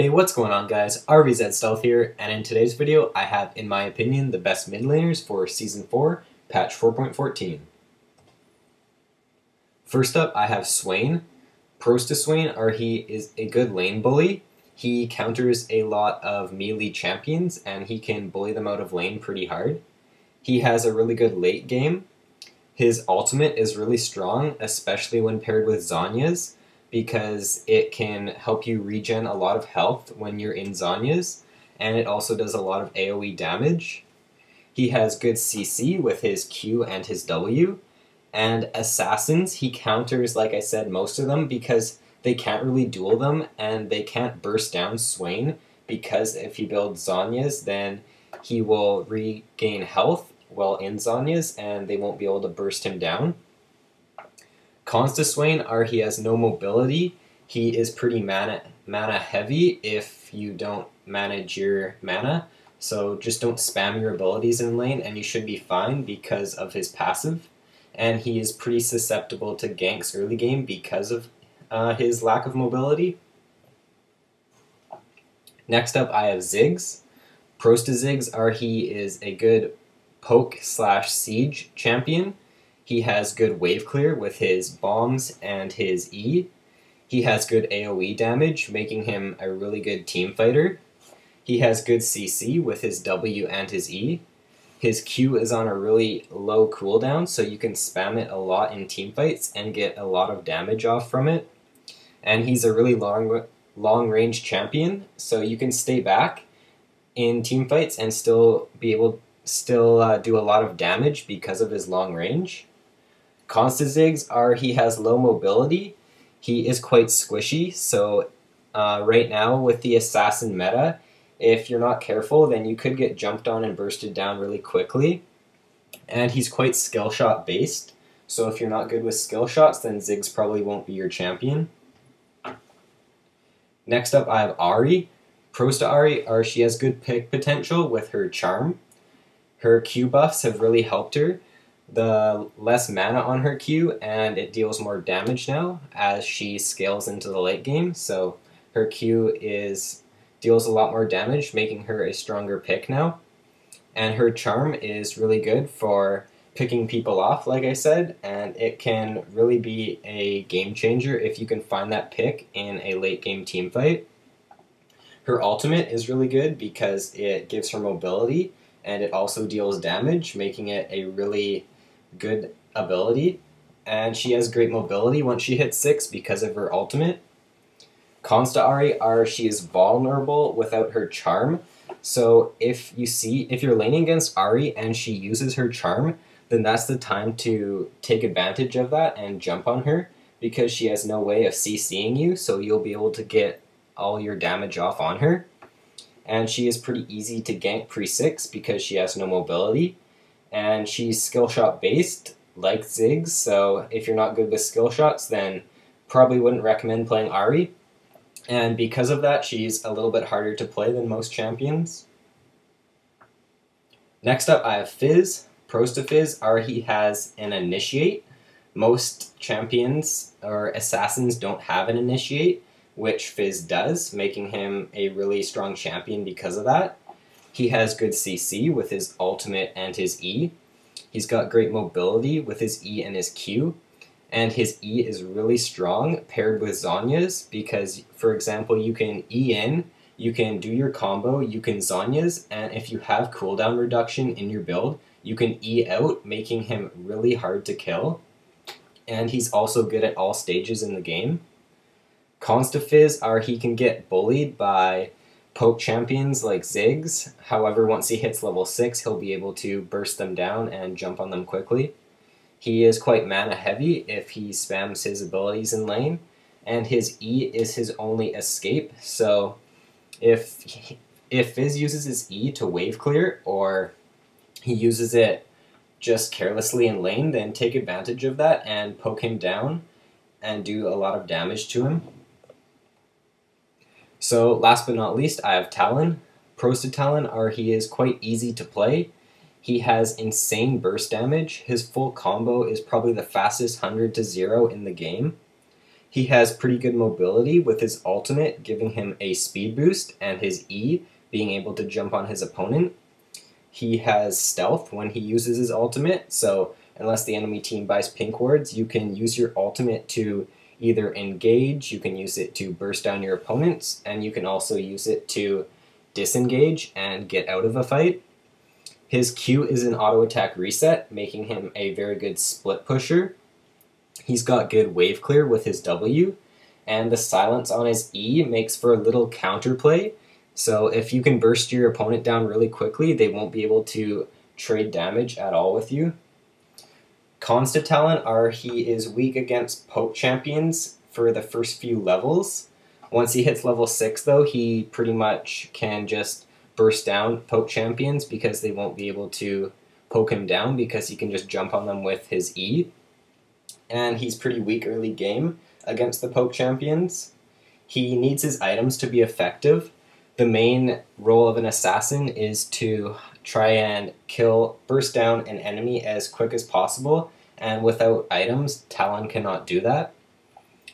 Hey, what's going on guys? RVZ Stealth here, and in today's video I have, in my opinion, the best mid laners for Season 4, patch 4.14. First up I have Swain. Pros to Swain are he is a good lane bully. He counters a lot of melee champions and he can bully them out of lane pretty hard. He has a really good late game. His ultimate is really strong, especially when paired with Zhonya's, because it can help you regen a lot of health when you're in Zhonya's, and it also does a lot of AoE damage. He has good CC with his Q and his W, and assassins, he counters, like I said, most of them because they can't really duel them, and they can't burst down Swain, because if he builds Zhonya's, then he will regain health while in Zhonya's, and they won't be able to burst him down. Cons to Swain are he has no mobility. He is pretty mana heavy if you don't manage your mana, so just don't spam your abilities in lane and you should be fine because of his passive. And he is pretty susceptible to ganks early game because of his lack of mobility. Next up I have Zigz. Pros to Zigz are he is a good poke/siege champion. He has good wave clear with his bombs and his E. He has good AoE damage, making him a really good team fighter. He has good CC with his W and his E. His Q is on a really low cooldown, so you can spam it a lot in team fights and get a lot of damage off from it. And he's a really long range champion, so you can stay back in team fights and still do a lot of damage because of his long range. Cons to Zigz are he has low mobility. He is quite squishy, so right now with the assassin meta, if you're not careful, then you could get jumped on and bursted down really quickly. And he's quite skill shot based, so if you're not good with skill shots, then Zigz probably won't be your champion. Next up I have Ahri. Pros to Ahri are she has good pick potential with her charm. Her Q buffs have really helped her. The less mana on her Q, and it deals more damage now as she scales into the late game, so her Q deals a lot more damage, making her a stronger pick now. And her charm is really good for picking people off, like I said, and it can really be a game changer if you can find that pick in a late game team fight. Her ultimate is really good because it gives her mobility, and it also deals damage, making it a really good ability. And she has great mobility once she hits 6 because of her ultimate. Cons to Ahri are she is vulnerable without her charm. So if you're laning against Ahri and she uses her charm, then that's the time to take advantage of that and jump on her, because she has no way of CCing you, so you'll be able to get all your damage off on her. And she is pretty easy to gank pre-6 because she has no mobility. And she's skill shot based, like Zigz, so if you're not good with skill shots, then probably wouldn't recommend playing Ahri. And because of that, she's a little bit harder to play than most champions. Next up I have Fizz. Pros to Fizz are he has an initiate. Most champions or assassins don't have an initiate, which Fizz does, making him a really strong champion because of that. He has good CC with his ultimate and his E. He's got great mobility with his E and his Q. And his E is really strong paired with Zhonya's because, for example, you can E in, you can do your combo, you can Zhonya's, and if you have cooldown reduction in your build, you can E out, making him really hard to kill. And he's also good at all stages in the game. Cons to Fizz are he can get bullied by poke champions like Zigz. However, once he hits level 6, he'll be able to burst them down and jump on them quickly. He is quite mana heavy if he spams his abilities in lane, and his E is his only escape, so if Fizz uses his E to wave clear, or he uses it just carelessly in lane, then take advantage of that and poke him down and do a lot of damage to him. So last but not least, I have Talon. Pros to Talon are he is quite easy to play. He has insane burst damage. His full combo is probably the fastest 100 to 0 in the game. He has pretty good mobility with his ultimate giving him a speed boost and his E being able to jump on his opponent. He has stealth when he uses his ultimate, so unless the enemy team buys pink wards, you can use your ultimate to either engage, you can use it to burst down your opponents, and you can also use it to disengage and get out of a fight. His Q is an auto attack reset, making him a very good split pusher. He's got good wave clear with his W, and the silence on his E makes for a little counterplay. So if you can burst your opponent down really quickly, they won't be able to trade damage at all with you. Cons to Talon are he is weak against poke champions for the first few levels. Once he hits level 6 though, he pretty much can just burst down poke champions because they won't be able to poke him down because he can just jump on them with his E. And he's pretty weak early game against the poke champions. He needs his items to be effective. The main role of an assassin is to try and burst down an enemy as quick as possible, and without items, Talon cannot do that.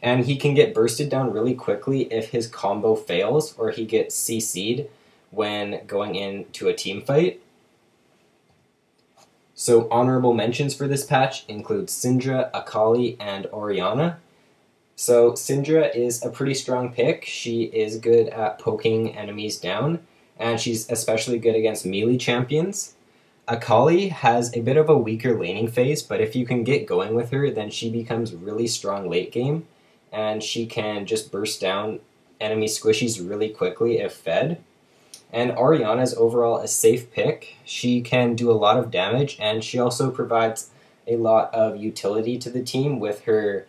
And he can get bursted down really quickly if his combo fails or he gets CC'd when going into a team fight. So honorable mentions for this patch include Syndra, Akali, and Orianna. So Syndra is a pretty strong pick. She is good at poking enemies down, and she's especially good against melee champions. Akali has a bit of a weaker laning phase, but if you can get going with her, then she becomes really strong late game, and she can just burst down enemy squishies really quickly if fed. And Orianna is overall a safe pick. She can do a lot of damage, and she also provides a lot of utility to the team with her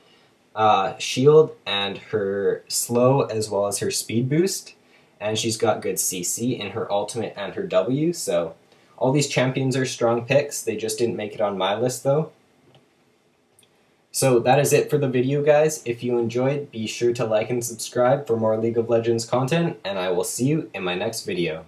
shield and her slow as well as her speed boost, and she's got good CC in her ultimate and her W, so all these champions are strong picks. They just didn't make it on my list though. So that is it for the video, guys. If you enjoyed, be sure to like and subscribe for more League of Legends content, and I will see you in my next video.